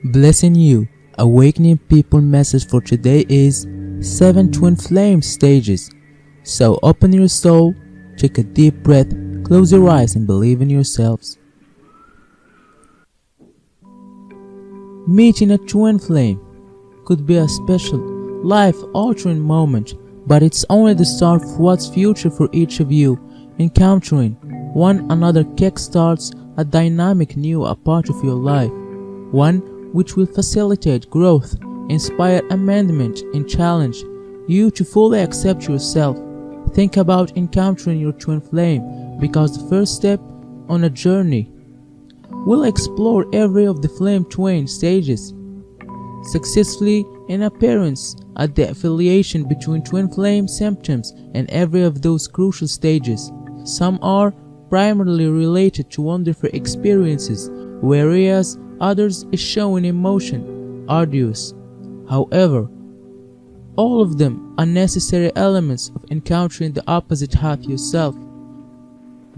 Blessing you. Awakening People message for today is 7 Twin Flame stages. So open your soul, take a deep breath, close your eyes and believe in yourselves. Meeting a twin flame could be a special, life-altering moment, but it's only the start of what's future for each of you. Encountering one another kickstarts a dynamic new part of your life, one which will facilitate growth, inspire amendment, and challenge you to fully accept yourself. Think about encountering your twin flame, because the first step on a journey. We'll explore every of the flame twin stages, successfully in appearance at the affiliation between twin flame symptoms and every of those crucial stages. Some are primarily related to wonderful experiences, whereas others is showing emotion, arduous. However, all of them are necessary elements of encountering the opposite half yourself.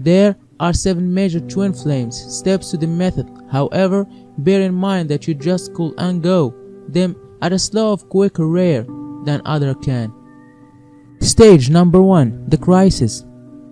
There are 7 major twin flames steps to the method. However, bear in mind that you just could undergo them at a slow of quicker rate than other can. Stage number 1, the crisis.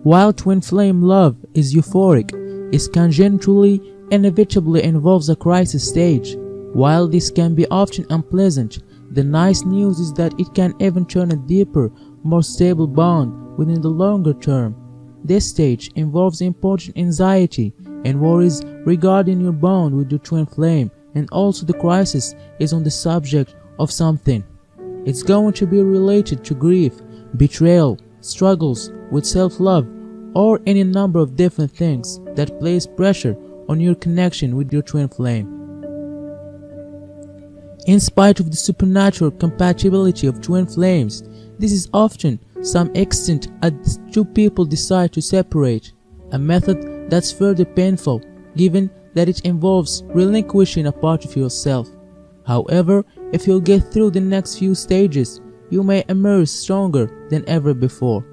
While twin flame love is euphoric, it congenitally inevitably involves a crisis stage. While this can be often unpleasant, the nice news is that it can even turn a deeper, more stable bond within the longer term. This stage involves important anxiety and worries regarding your bond with your twin flame, and also the crisis is on the subject of something. It's going to be related to grief, betrayal, struggles with self-love, or any number of different things that place pressure on your connection with your twin flame. In spite of the supernatural compatibility of twin flames, this is often some extent as two people decide to separate, a method that's further painful given that it involves relinquishing a part of yourself. However, if you'll get through the next few stages, you may emerge stronger than ever before.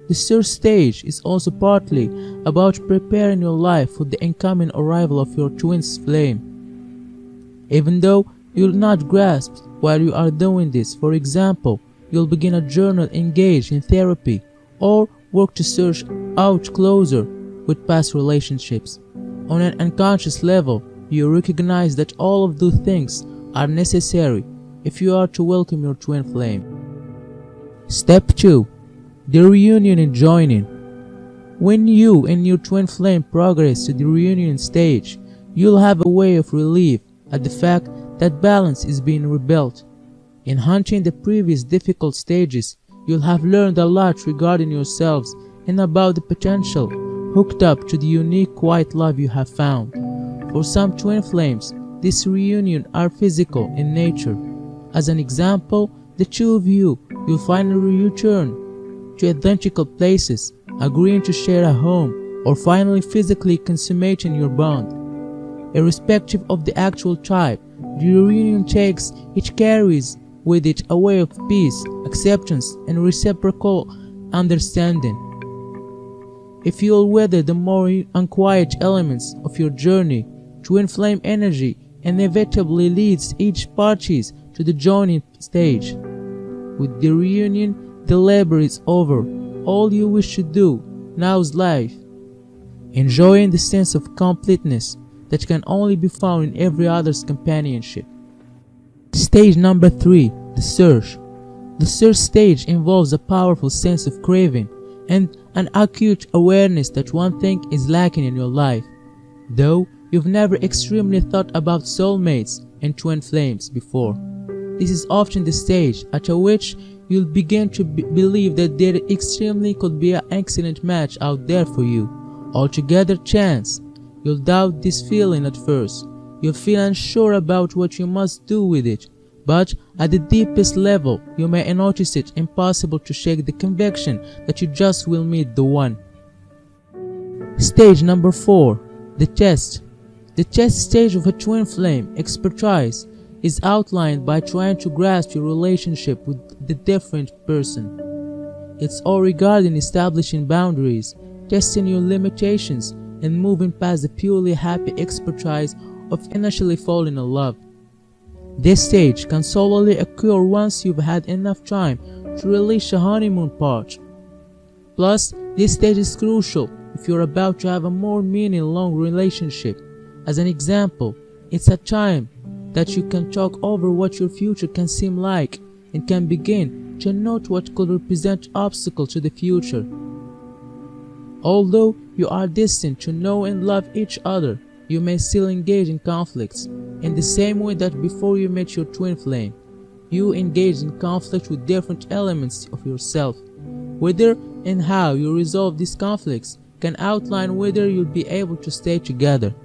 The third stage is also partly about preparing your life for the incoming arrival of your twin's flame. Even though you'll not grasp while you are doing this, for example, you'll begin a journal, engage in therapy, or work to search out closure with past relationships. On an unconscious level, you recognize that all of those things are necessary if you are to welcome your twin flame. Step 2. The reunion and joining. When you and your twin flame progress to the reunion stage, you'll have a way of relief at the fact that balance is being rebuilt. In hunting the previous difficult stages, you'll have learned a lot regarding yourselves and about the potential hooked up to the unique quiet love you have found. For some twin flames, this reunion are physical in nature. As an example, the two of you will finally return to identical places, agreeing to share a home, or finally physically consummating your bond. Irrespective of the actual type, the reunion it carries with it a way of peace, acceptance, and reciprocal understanding. If you'll weather the more unquiet elements of your journey, twin flame energy inevitably leads each party to the joining stage. With the reunion, the labor is over. All you wish to do now is life, enjoying the sense of completeness that can only be found in every other's companionship. Stage number 3, the search. The search stage involves a powerful sense of craving and an acute awareness that one thing is lacking in your life. Though you've never extremely thought about soulmates and twin flames before, this is often the stage at which you'll begin to believe that there extremely could be an excellent match out there for you. Altogether chance. You'll doubt this feeling at first. You'll feel unsure about what you must do with it. But at the deepest level, you may notice it impossible to shake the conviction that you just will meet the one. Stage number 4. The test. The test stage of a twin flame expertise is outlined by trying to grasp your relationship with the different person. It's all regarding establishing boundaries, testing your limitations, and moving past the purely happy expertise of initially falling in love. This stage can solely occur once you've had enough time to release the honeymoon part. Plus, this stage is crucial if you're about to have a more meaning-long relationship. As an example, it's a time that you can talk over what your future can seem like and can begin to note what could represent obstacle to the future. Although you are destined to know and love each other, you may still engage in conflicts, in the same way that before you met your twin flame, you engaged in conflict with different elements of yourself. Whether and how you resolve these conflicts can outline whether you'll be able to stay together.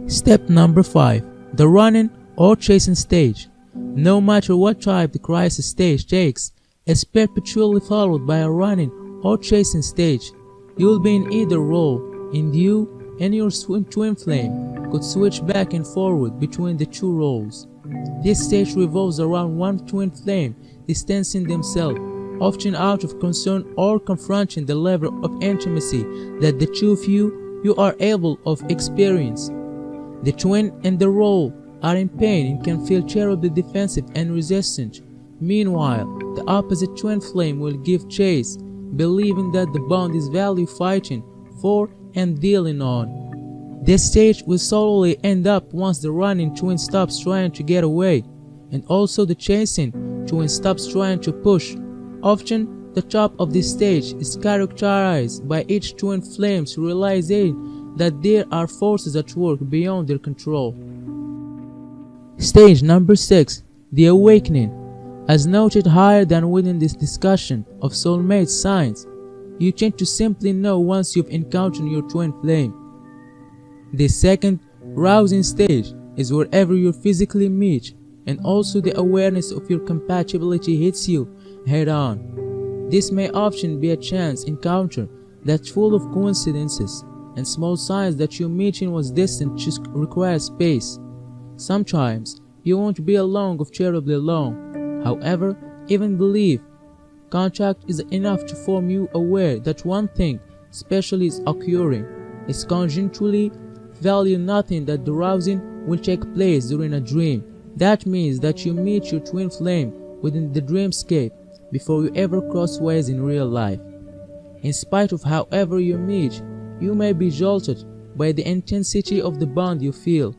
Step number 5. The running or chasing stage. No matter what type the crisis stage takes, it's perpetually followed by a running or chasing stage. You'll be in either role, and you and your twin flame could switch back and forward between the two roles. This stage revolves around one twin flame distancing themselves, often out of concern or confronting the level of intimacy that the two of you are able of experience. The twin and the role are in pain and can feel terribly defensive and resistant. Meanwhile, the opposite twin flame will give chase, believing that the bond is value fighting for and dealing on. This stage will solely end up once the running twin stops trying to get away, and also the chasing twin stops trying to push. Often, the top of this stage is characterized by each twin flame's realizing that there are forces at work beyond their control. Stage number 6. The awakening. As noted higher than within this discussion of soulmate signs, you tend to simply know once you've encountered your twin flame. The second, rousing stage, is wherever you physically meet, and also the awareness of your compatibility hits you head on. This may often be a chance encounter that's full of coincidences and small signs that your meeting was destined to require space. Sometimes you won't be alone or terribly long. However, even believe contact is enough to form you aware that one thing special is occurring. It's conjuncturally value nothing that the rousing will take place during a dream. That means that you meet your twin flame within the dreamscape before you ever cross ways in real life. In spite of however you meet, you may be jolted by the intensity of the bond you feel.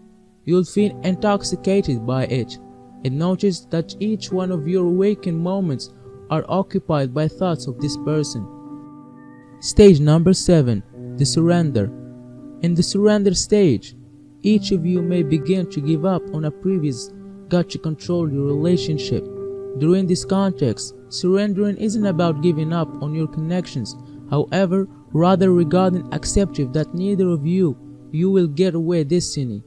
You'll feel intoxicated by it, and notice that each one of your waking moments are occupied by thoughts of this person. Stage number 7. The surrender. In the surrender stage, each of you may begin to give up on a previous got to control your relationship. During this context, surrendering isn't about giving up on your connections, however, rather regarding accepting that neither of you will get away destiny.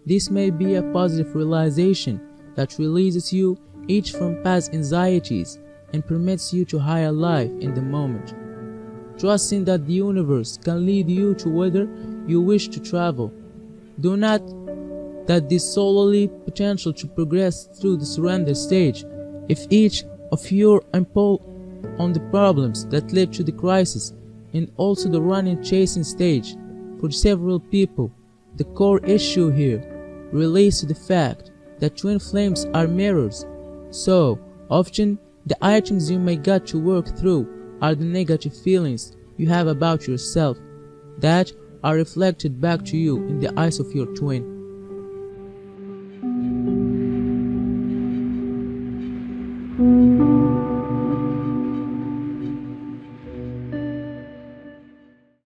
This may be a positive realization that releases you each from past anxieties and permits you to higher life in the moment. Trusting that the universe can lead you to whither you wish to travel. Do not that this solely potential to progress through the surrender stage. If each of you impose on the problems that led to the crisis and also the running chasing stage, for several people, the core issue here relates to the fact that twin flames are mirrors. So, often, the items you may got to work through are the negative feelings you have about yourself that are reflected back to you in the eyes of your twin.